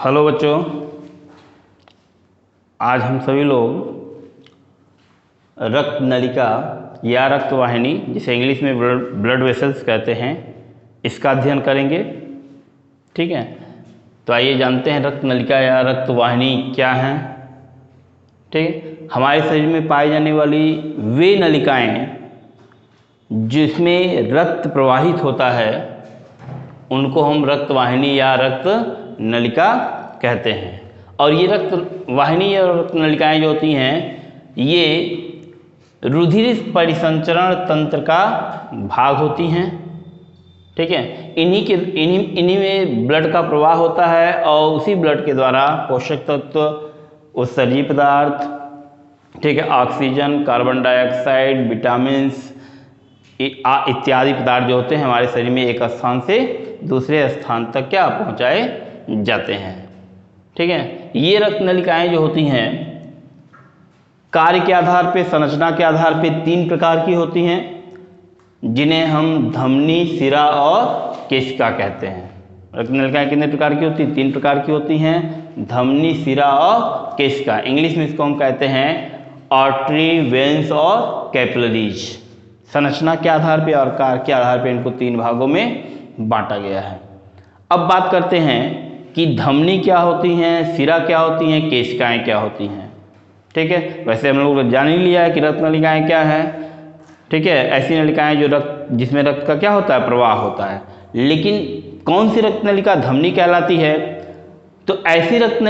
Hello बच्चों, आज हम सभी लोग रक्त नलिका या रक्त वाहिनी, जिसे इंग्लिश में ब्लड वेसल्स कहते हैं, इसका अध्ययन करेंगे। ठीक है, तो आइए जानते हैं रक्त नलिका या रक्त वाहिनी क्या है। ठीक है, हमारे शरीर में पाई जाने वाली वे नलिकाएं जिसमें रक्त प्रवाहित होता है उनको हम रक्त वाहिनी या रक्त नलिका कहते हैं। और ये रक्त वाहिनी या रक्त नलिकाएं जो होती हैं, ये रुधिर परिसंचरण तंत्र का भाग होती हैं। ठीक है, इन्हीं में ब्लड का प्रवाह होता है और उसी ब्लड के द्वारा पोषक तत्व, उत्सर्जी पदार्थ, ठीक है, ऑक्सीजन, कार्बन डाइऑक्साइड, विटामिन्स इत्यादि पदार्थ जो होते हैं हमारे शरीर में एक स्थान से दूसरे स्थान तक क्या पहुंचाए जाते हैं। ठीक है, ये रक्त नलिकाएं जो होती हैं कार्य के आधार पे, संरचना के आधार पे 3 प्रकार की होती हैं, जिन्हें हम धमनी, सिरा और केशिका कहते हैं। रक्त नलिकाएं कितने प्रकार की होती हैं? 3 प्रकार की होती हैं, धमनी, सिरा और केशिका। इंग्लिश में इसको हम कहते हैं आर्टरी, वेन्स और कैपिलरीज। संरचना के आधार पे और कार्य के आधार पे इनको 3 भागों में बांटा गया है। अब बात करते हैं कि धमनी क्या होती हैं, सिरा क्या होती हैं, केशिकाएं क्या होती हैं। ठीक है, वैसे हम लोग जान ही लिया है कि रक्त नलिकाएं क्या है। ठीक है, ऐसी नलिकाएं जो जिसमें रक्त का क्या होता है, प्रवाह होता है। लेकिन कौन सी रक्त नलिका धमनी कहलाती है? तो ऐसी रक्त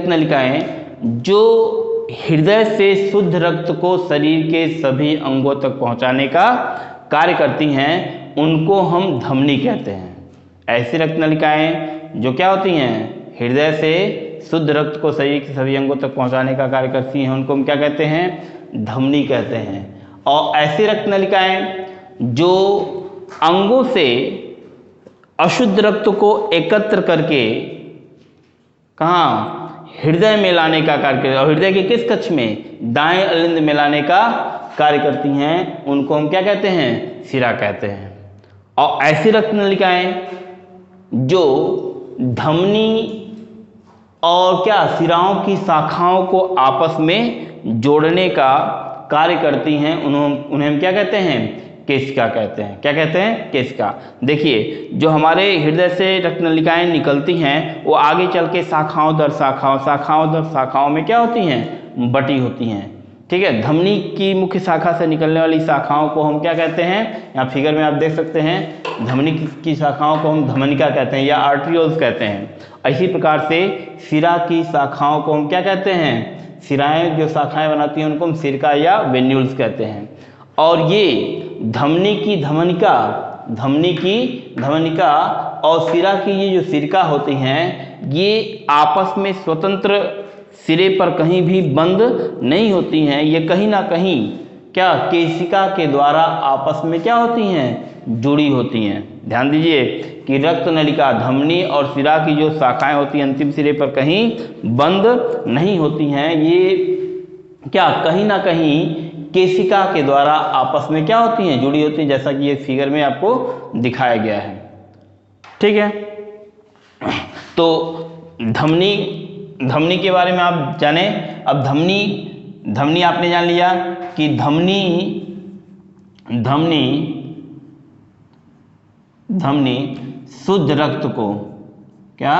नलिकाएं जो हृदय से शुद्ध रक्त को शरीर के सभी अंगों तक पहुंचाने का कार्य करती हैं, उनको हम धमनी कहते हैं। ऐसी रक्त नलिकाएं जो क्या होती हैं, हृदय से शुद्ध रक्त को शरीर के सभी अंगों तक पहुंचाने का कार्य करती हैं, उनको हम क्या कहते हैं, धमनी कहते हैं। और ऐसी रक्त नलिकाएं जो अंगों से अशुद्ध रक्त को एकत्र करके कहाँ, हृदय में लाने का कार्य करती है, और हृदय के किस कक्ष में, दाएं अलिंद में लाने का कार्य करती हैं, उनको हम क्या कहते हैं, सिरा कहते हैं। और ऐसी रक्त नलिकाएं जो धमनी और क्या, सिराओं की शाखाओं को आपस में जोड़ने का कार्य करती हैं, उन्हें हम क्या कहते हैं, केशिका कहते हैं। क्या कहते हैं, केशिका। देखिए, जो हमारे हृदय से रक्त नलिकाएं निकलती हैं वो आगे चल के शाखाओं दर शाखाओं में क्या होती हैं, बटी होती हैं। ठीक है, धमनी की मुख्य शाखा से निकलने वाली शाखाओं को हम क्या कहते हैं, यहाँ फिगर में आप देख सकते हैं, धमनी की शाखाओं को हम धमनिका कहते हैं या आर्ट्रियोल्स कहते हैं। इसी प्रकार से सिरा की शाखाओं को हम क्या कहते हैं, सिराएं जो शाखाएं बनाती हैं उनको हम सिरका या वेन्यूल्स कहते हैं। और ये धमनी की धमनिका और सिरा की ये जो सिरका होती हैं, ये आपस में स्वतंत्र सिरे पर कहीं भी बंद नहीं होती हैं। ये कहीं ना कहीं क्या, केशिका के द्वारा आपस में क्या होती हैं, जुड़ी होती हैं। ध्यान दीजिए कि रक्त नलिका, धमनी और सिरा की जो शाखाएं होती हैं अंतिम सिरे पर कहीं बंद नहीं होती हैं। ये क्या, कहीं ना कहीं केशिका के द्वारा आपस में क्या होती हैं, जुड़ी होती हैं, जैसा कि ये फिगर में आपको दिखाया गया है। ठीक है, तो धमनी के बारे में आप जाने। अब धमनी आपने जान लिया कि धमनी शुद्ध रक्त को क्या,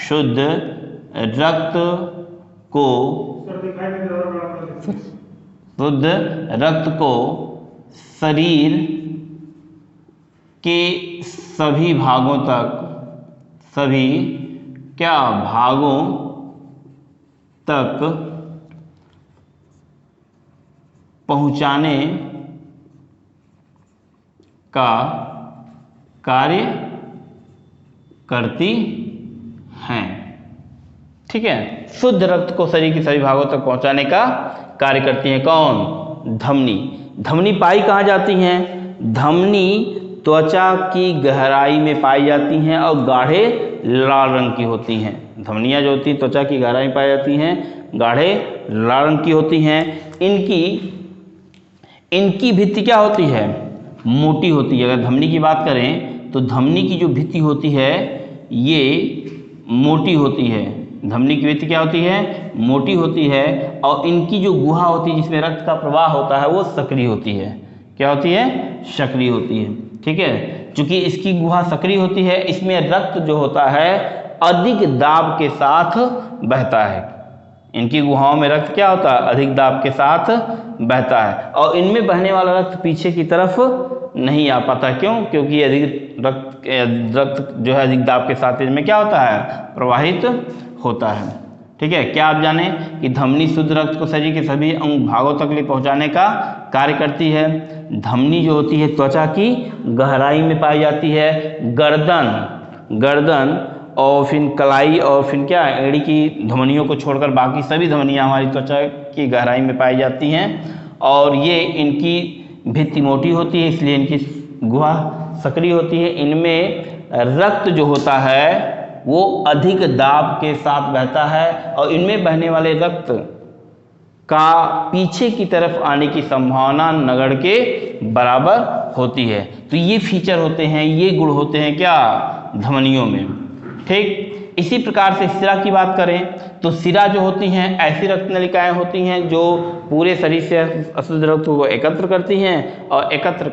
शुद्ध रक्त को शरीर के सभी भागों तक पहुंचाने का कार्य करती हैं। ठीक है, शुद्ध रक्त को शरीर के सभी भागों तक पहुंचाने का कार्य करती हैं। कौन? धमनी पाई कहाँ जाती हैं? धमनी त्वचा की गहराई में पाई जाती हैं और गाढ़े लाल रंग की होती हैं। धमनियाँ जो होती हैं त्वचा की गहराई में पाई जाती हैं, गाढ़े लाल रंग की होती हैं। इनकी भित्ति क्या होती है? मोटी होती है। अगर धमनी की बात करें तो धमनी की जो भित्ति होती है ये मोटी होती है। धमनी की भित्ति क्या होती है? मोटी होती है। और इनकी जो गुहा होती है जिसमें रक्त का प्रवाह होता है वो सक्रिय होती है। क्या होती है? सक्रिय होती है। ठीक है, चूंकि इसकी गुहा सक्रिय होती है, इसमें रक्त जो होता है अधिक दाब के साथ बहता है। इनकी गुहाओं में रक्त क्या होता है? अधिक दाब के साथ बहता है। और इनमें बहने वाला रक्त पीछे की तरफ नहीं आ पाता। क्यों? क्योंकि अधिक रक्त जो है अधिक दाब के साथ इनमें क्या होता है? प्रवाहित होता है। ठीक है, क्या आप जाने कि धमनी शुद्ध रक्त को शरीर के सभी अंग भागों तक ले पहुंचाने का कार्य करती है। धमनी जो होती है त्वचा की गहराई में पाई जाती है। गर्दन और फिर कलाई और फिर क्या एड़ी की धमनियों को छोड़कर बाकी सभी धमनियां हमारी त्वचा की गहराई में पाई जाती हैं। और ये इनकी भित्ति मोटी होती है, इसलिए इनकी गुहा सक्रिय होती है। इनमें रक्त जो होता है वो अधिक दाब के साथ बहता है और इनमें बहने वाले रक्त का पीछे की तरफ आने की संभावना नगण्य के बराबर होती है। तो ये फीचर होते हैं, ये गुण होते हैं क्या? धमनियों में। ठीक, इसी प्रकार से सिरा की बात करें तो सिरा जो होती हैं ऐसी रक्त नलिकाएं होती हैं जो पूरे शरीर से अशुद्ध रक्त को एकत्र करती हैं और एकत्र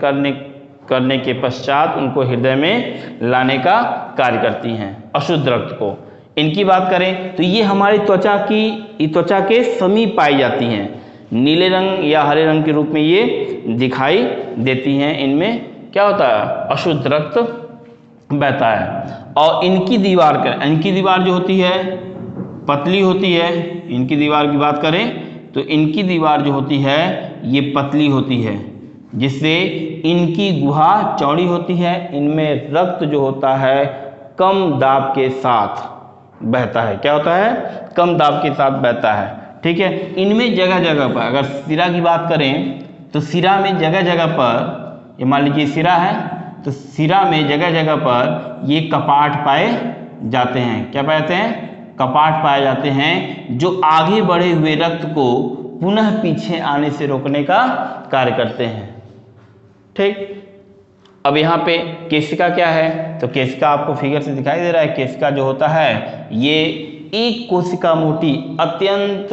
करने के पश्चात उनको हृदय में लाने का कार्य करती हैं, अशुद्ध रक्त को। इनकी बात करें तो ये हमारी त्वचा के समीप पाई जाती हैं। नीले रंग या हरे रंग के रूप में ये दिखाई देती हैं। इनमें क्या होता है? अशुद्ध रक्त बहता है। और इनकी दीवार जो होती है पतली होती है। इनकी दीवार की बात करें तो इनकी दीवार जो होती है ये पतली होती है, जिससे इनकी गुहा चौड़ी होती है। इनमें रक्त जो होता है कम दाब के साथ बहता है। क्या होता है? कम दाब के साथ बहता है। ठीक है, इनमें जगह जगह पर, अगर सिरा की बात करें तो सिरा में जगह जगह पर, ये मान लीजिए सिरा है तो सिरा में जगह जगह पर ये कपाट पाए जाते हैं। क्या पाए जाते हैं? कपाट पाए जाते हैं जो आगे बढ़े हुए रक्त को पुनः पीछे आने से रोकने का कार्य करते हैं। ठीक, अब यहाँ पे केशिका क्या है? तो केशिका आपको फिगर से दिखाई दे रहा है। केशिका जो होता है ये एक कोशिका मोटी, अत्यंत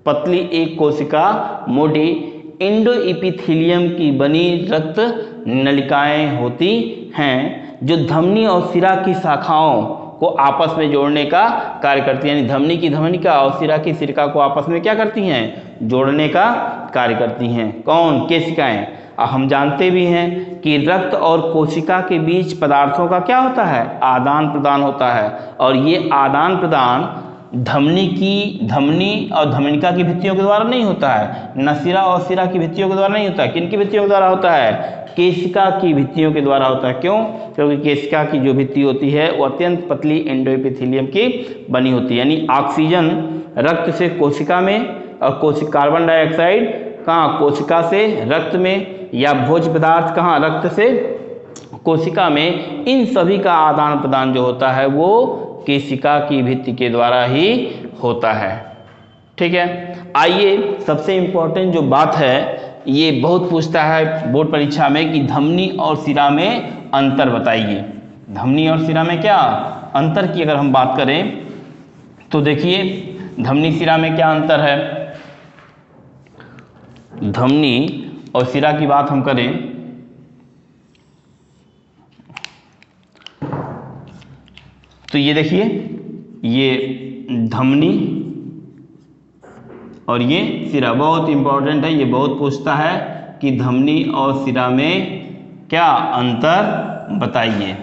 पतली एक कोशिका मोटी एंडोइपिथेलियम की बनी रक्त नलिकाएं होती हैं जो धमनी और सिरा की शाखाओं को आपस में जोड़ने का कार्य करती हैं। यानी धमनी की धमनिका और सिरा की सिरका को आपस में क्या करती हैं? जोड़ने का कार्य करती हैं। कौन? केशिकाएं। हम जानते भी हैं कि रक्त और कोशिका के बीच पदार्थों का क्या होता है? आदान प्रदान होता है। और ये आदान प्रदान धमनी और धमनिका की भित्तियों के द्वारा नहीं होता है, न सिरा और सिरा की भित्तियों के द्वारा नहीं होता है। किन की भित्तियों के द्वारा होता है? केशिका की भित्तियों के द्वारा होता है। क्यों? क्योंकि केशिका की जो भित्ति होती है वो अत्यंत पतली एंडोइपिथेलियम की बनी होती है। यानी ऑक्सीजन रक्त से कोशिका में और कार्बन डाइऑक्साइड कहाँ? कोशिका से रक्त में, या भोज्य पदार्थ कहाँ? रक्त से कोशिका में। इन सभी का आदान प्रदान जो होता है वो केशिका की भित्ति के द्वारा ही होता है। ठीक है, आइए सबसे इम्पोर्टेंट जो बात है ये बहुत पूछता है बोर्ड परीक्षा में कि धमनी और सिरा में अंतर बताइए। धमनी और सिरा में क्या अंतर की अगर हम बात करें तो देखिए धमनी सिरा में क्या अंतर है। धमनी और सिरा की बात हम करें तो ये देखिए, ये धमनी और ये सिरा बहुत इंपॉर्टेंट है। ये बहुत पूछता है कि धमनी और सिरा में क्या अंतर बताइए।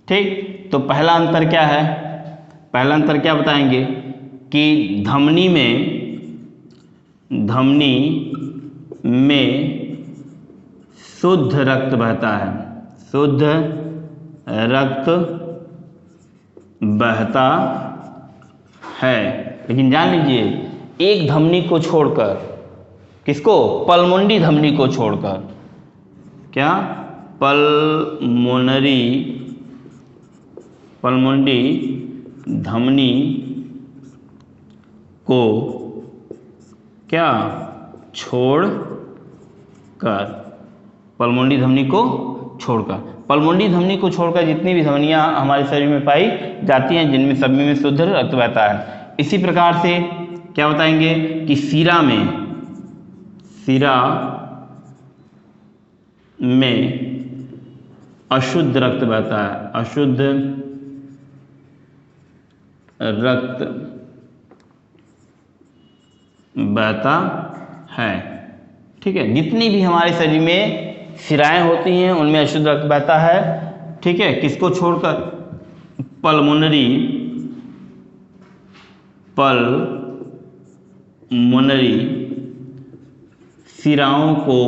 ठीक, तो पहला अंतर क्या है? पहला अंतर क्या बताएंगे कि धमनी में शुद्ध रक्त बहता है। शुद्ध रक्त बहता है, लेकिन जान लीजिए एक धमनी को छोड़कर। किसको? पल्मोनरी धमनी को छोड़कर। क्या? पल्मोनरी धमनी को क्या छोड़कर, पल्मोनरी धमनी को छोड़कर पल्मोनरी धमनी को छोड़कर जितनी भी धमनियां हमारे शरीर में पाई जाती हैं, जिनमें सभी में शुद्ध रक्त बहता है। इसी प्रकार से क्या बताएंगे कि शिरा में अशुद्ध रक्त बहता है, अशुद्ध रक्त बहता है। ठीक है, जितनी भी हमारे शरीर में शिराएं होती हैं उनमें अशुद्ध रक्त बहता है। ठीक है, किसको छोड़कर? पल्मोनरी शिराओं को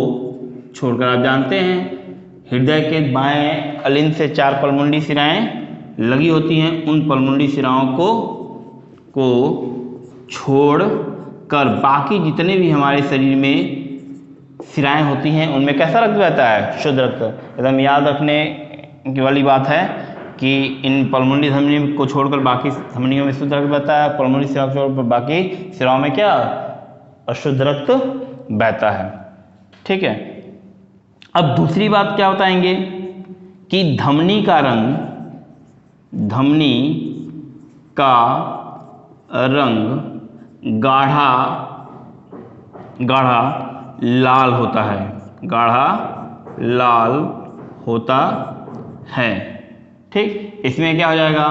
छोड़कर। आप जानते हैं हृदय के बाएं अलिंद से 4 पल्मोनरी शिराएं लगी होती हैं, उन पल्मोनरी शिराओं को छोड़कर बाकी जितने भी हमारे शरीर में शिराएं होती हैं उनमें कैसा रक्त बहता है? शुद्ध रक्त। एकदम याद रखने की वाली बात है कि इन पल्मोनरी धमनी को छोड़कर बाकी धमनियों में शुद्ध रक्त बहता है, पल्मोनरी शिरा को छोड़कर बाकी शिराओं में क्या? अशुद्ध रक्त बहता है। ठीक है, अब दूसरी बात क्या बताएंगे कि धमनी का रंग गाढ़ा लाल होता है, गाढ़ा लाल होता है। ठीक, इसमें क्या हो जाएगा?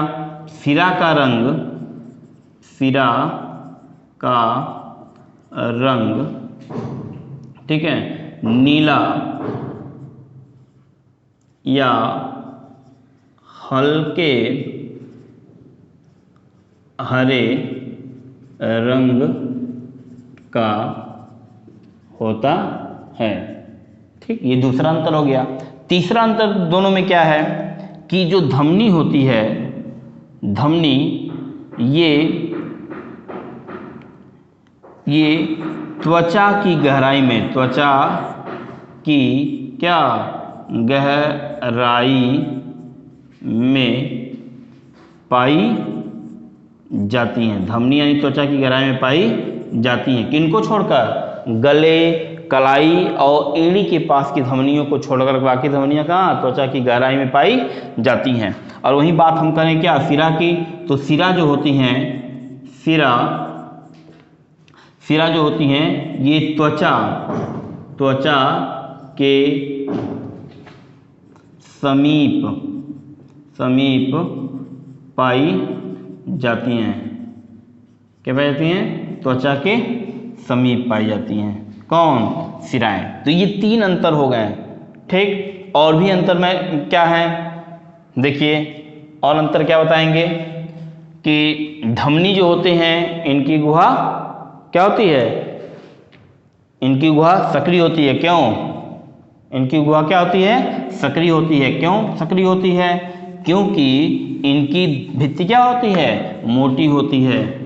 शिरा का रंग ठीक है नीला या हल्के हरे रंग का होता है। ठीक, ये दूसरा अंतर हो गया। तीसरा अंतर दोनों में क्या है कि जो धमनी होती है, धमनी ये त्वचा की गहराई में, त्वचा की क्या गहराई में पाई जाती हैं। धमनी यानी त्वचा की गहराई में पाई जाती हैं। किनको छोड़कर? गले, कलाई और एड़ी के पास की धमनियों को छोड़कर बाकी धमनियां कहाँ? त्वचा की गहराई में पाई जाती हैं। और वही बात हम करें क्या? शिरा की। तो शिरा जो होती हैं, शिरा जो होती हैं ये त्वचा के समीप पाई जाती हैं। क्या पाई जाती हैं? त्वचा के समीप पाई जाती हैं। कौन? शिराएं। तो ये 3 अंतर हो गए। ठीक, और भी अंतर में क्या है देखिए, और अंतर क्या बताएंगे कि धमनी जो होते हैं इनकी गुहा क्या होती है? इनकी गुहा सक्रिय होती है। क्यों? इनकी गुहा क्या होती है? सक्रिय होती है। क्यों सक्रिय होती है? क्योंकि इनकी भित्ति क्या होती है? मोटी होती है।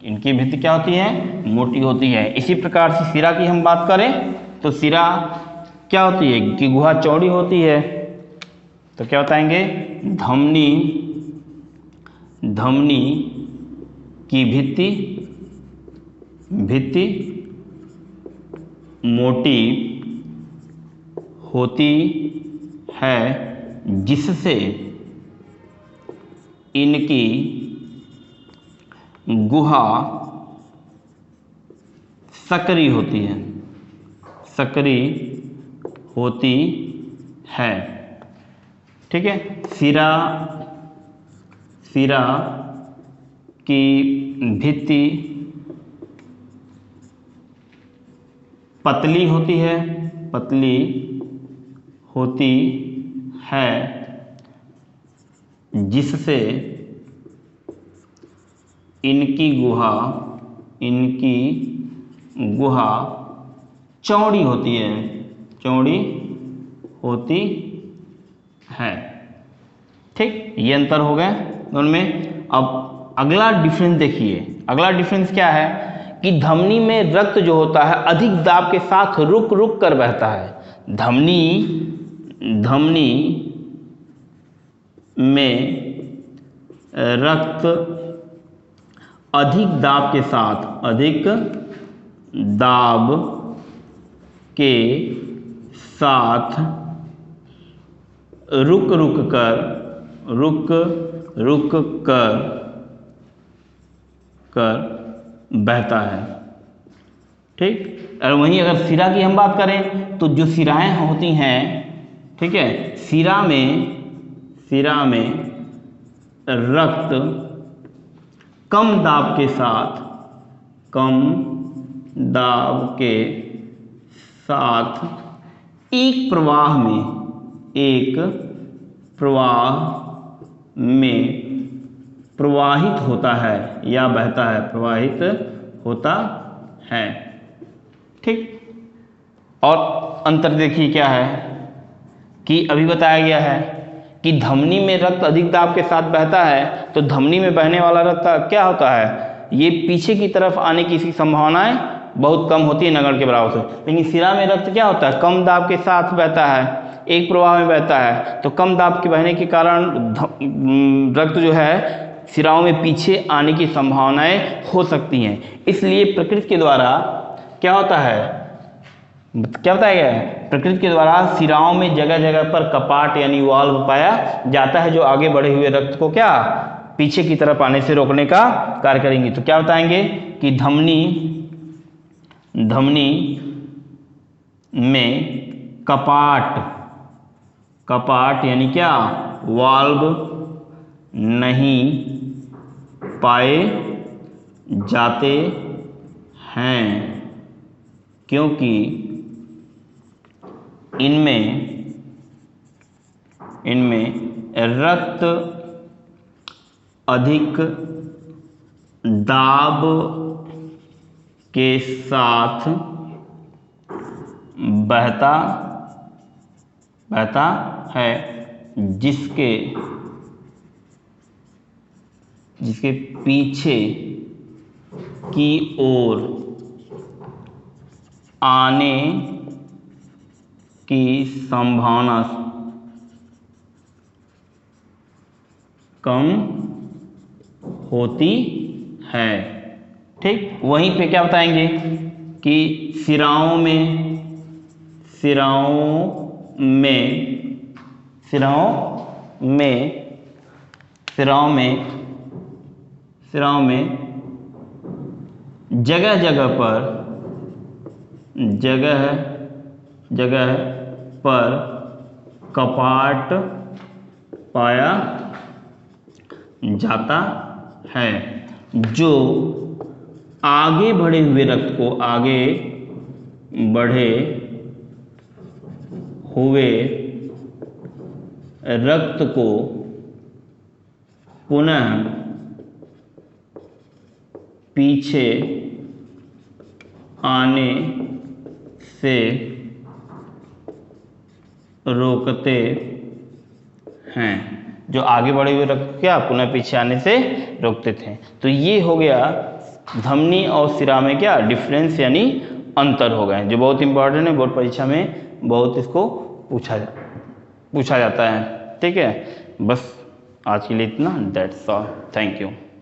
इनकी भित्ति क्या होती है? मोटी होती है। इसी प्रकार से शिरा की हम बात करें तो शिरा क्या होती है? कि गुहा चौड़ी होती है। तो क्या बताएंगे? धमनी की भित्ति मोटी होती है, जिससे इनकी गुहा सक्रिय होती है। ठीक है, शिरा की भित्ति पतली होती है, जिससे इनकी गुहा चौड़ी होती है। ठीक, ये अंतर हो गए उनमें। अब अगला डिफरेंस देखिए। अगला डिफरेंस क्या है कि धमनी में रक्त जो होता है अधिक दाब के साथ रुक रुक कर बहता है। धमनी में रक्त अधिक दाब के साथ रुक रुक कर बहता है। ठीक, और वहीं अगर सिरा की हम बात करें तो जो सिराएं होती हैं, ठीक है, सिरा में रक्त कम दाब के साथ एक प्रवाह में प्रवाहित होता है या बहता है, प्रवाहित होता है। ठीक, और अंतर देखिए क्या है कि अभी बताया गया है कि धमनी में रक्त अधिक दाब के साथ बहता है, तो धमनी में बहने वाला रक्त क्या होता है, ये पीछे की तरफ आने की इसकी संभावनाएं बहुत कम होती है, नगण्य के बराबर से। लेकिन सिरा में रक्त क्या होता है, कम दाब के साथ बहता है, एक प्रवाह में बहता है, तो कम दाब के बहने के कारण रक्त जो है सिराओं में पीछे आने की संभावनाएं हो सकती हैं। इसलिए प्रकृति के द्वारा क्या होता है, क्या बताया गया है, प्रकृति के द्वारा सिराओं में जगह जगह पर कपाट यानी वाल्व पाया जाता है, जो आगे बढ़े हुए रक्त को क्या पीछे की तरफ आने से रोकने का कार्य करेंगे। तो क्या बताएंगे कि धमनी में कपाट यानी क्या, वाल्व नहीं पाए जाते हैं, क्योंकि इनमें रक्त अधिक दाब के साथ बहता है, जिसके पीछे की ओर आने की संभावना कम होती है। ठीक, वहीं पे क्या बताएंगे कि सिराओं में जगह जगह पर कपाट पाया जाता है, जो आगे बढ़े हुए रक्त को पुनः पीछे आने से रोकते हैं, जो आगे बढ़े हुए रक्त क्या पुनः पीछे आने से रोकते थे। तो ये हो गया धमनी और सिरा में क्या डिफरेंस यानी अंतर हो गए, जो बहुत इंपॉर्टेंट है, बोर्ड परीक्षा में बहुत इसको पूछा जाता है। ठीक है, बस आज के लिए इतना, दैट्स ऑल, थैंक यू।